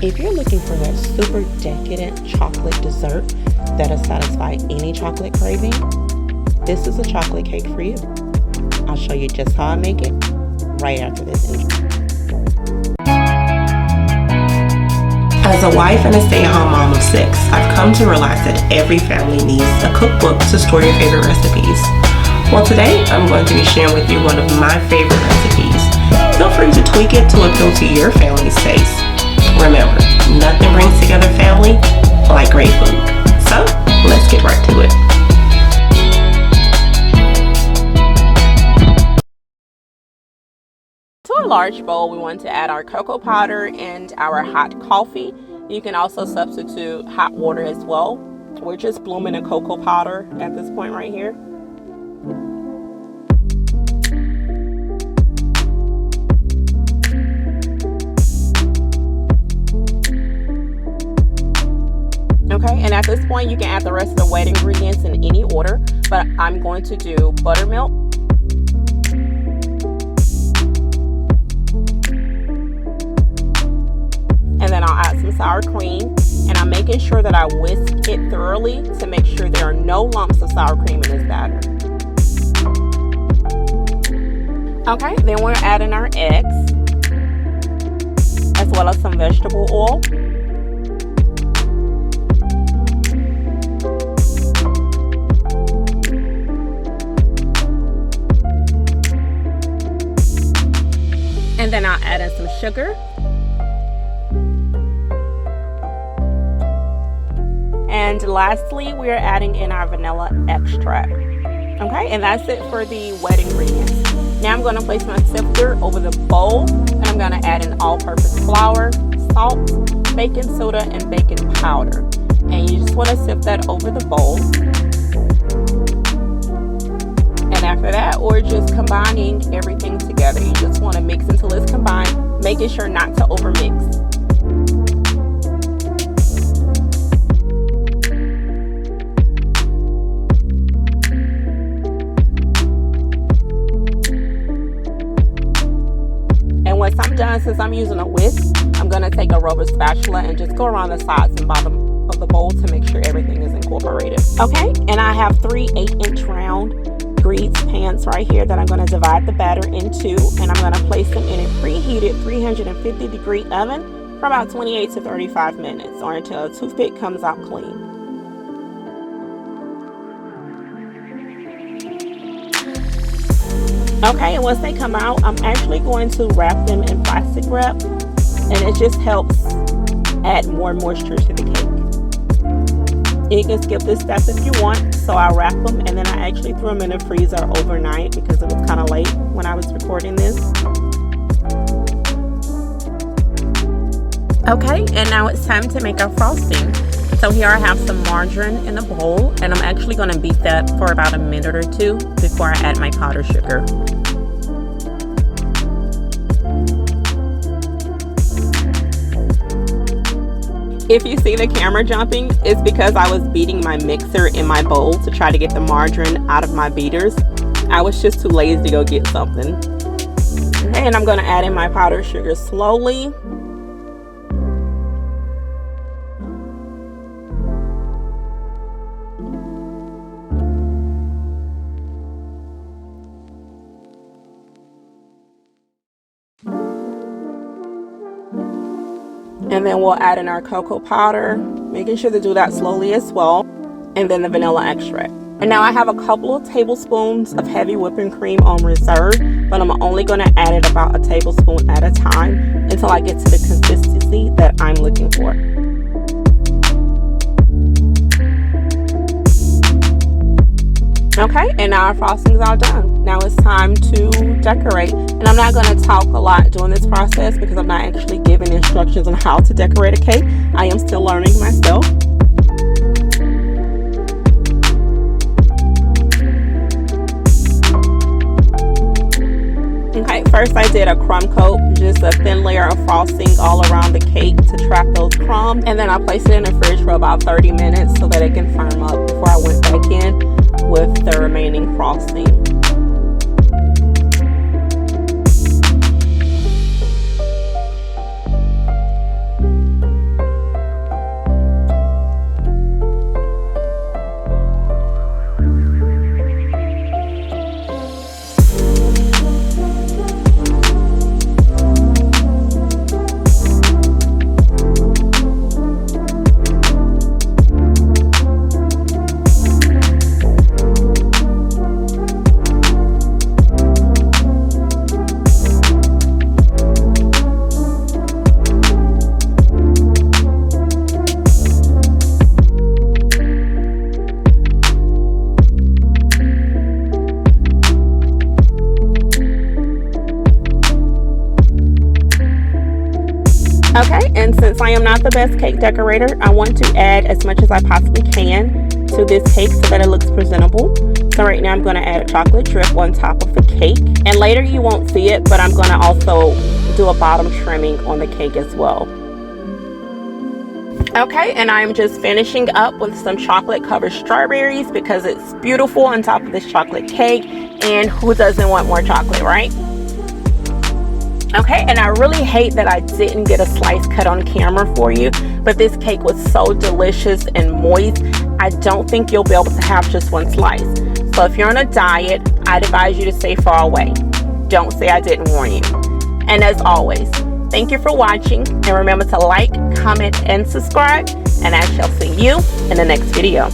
If you're looking for that super decadent chocolate dessert that'll satisfy any chocolate craving, this is a chocolate cake for you. I'll show you just how I make it right after this intro. As a wife and a stay-at-home mom of 6, I've come to realize that every family needs a cookbook to store your favorite recipes. Well, today I'm going to be sharing with you one of my favorite recipes. Feel free to tweak it to appeal to your family's taste. Remember, nothing brings together family like great food. So, let's get right to it. To a large bowl, we want to add our cocoa powder and our hot coffee. You can also substitute hot water as well. We're just blooming a cocoa powder at this point right here. Okay, and at this point you can add the rest of the wet ingredients in any order, but I'm going to do buttermilk, and then I'll add some sour cream, and I'm making sure that I whisk it thoroughly to make sure there are no lumps of sour cream in this batter. Okay, then we're adding our eggs, as well as some vegetable oil. And then I'll add in some sugar. And lastly, we are adding in our vanilla extract. Okay, and that's it for the wet ingredients. Now I'm going to place my sifter over the bowl, and I'm going to add in all-purpose flour, salt, baking soda, and baking powder. And you just want to sift that over the bowl. And after that, we're just combining everything together. You just want to mix until it's combined, making sure not to overmix. And once I'm done, since I'm using a whisk, I'm going to take a rubber spatula and just go around the sides and bottom of the bowl to make sure everything is incorporated. Okay, and I have 3 8-inch round grease pans right here that I'm going to divide the batter into, and I'm going to place them in a preheated 350 degree oven for about 28 to 35 minutes, or until a toothpick comes out clean. Okay, and once they come out, I'm actually going to wrap them in plastic wrap, and it just helps add more moisture to the cake. You can skip this step if you want, so I'll wrap them, and then I actually threw them in the freezer overnight because it was kind of late when I was recording this. Okay, and now it's time to make our frosting. So here I have some margarine in a bowl, and I'm actually going to beat that for about a minute or 2 before I add my powdered sugar. If you see the camera jumping, it's because I was beating my mixer in my bowl to try to get the margarine out of my beaters. I was just too lazy to go get something. Okay, and I'm going to add in my powdered sugar slowly. And then we'll add in our cocoa powder, making sure to do that slowly as well, and then the vanilla extract. And now I have a couple of tablespoons of heavy whipping cream on reserve, but I'm only going to add it about a tablespoon at a time until I get to the consistency that I'm looking for. Okay, and now our frostings are done. Now it's time to decorate. And I'm not going to talk a lot during this process because I'm not actually giving instructions on how to decorate a cake. I am still learning myself. Okay, first I did a crumb coat, just a thin layer of frosting all around the cake to trap those crumbs. And then I placed it in the fridge for about 30 minutes so that it can firm up before I went back in with the remaining frosting. am not the best cake decorator. I want to add as much as I possibly can to this cake so that it looks presentable. So right now I'm going to add a chocolate drip on top of the cake. And later you won't see it, but I'm going to also do a bottom trimming on the cake as well. Okay, and I'm just finishing up with some chocolate covered strawberries because it's beautiful on top of this chocolate cake. And who doesn't want more chocolate, right? Okay, and I really hate that I didn't get a slice cut on camera for you, but this cake was so delicious and moist. I don't think you'll be able to have just one slice. So if you're on a diet, I'd advise you to stay far away. Don't say I didn't warn you. And as always, thank you for watching, and remember to like, comment, and subscribe, and I shall see you in the next video.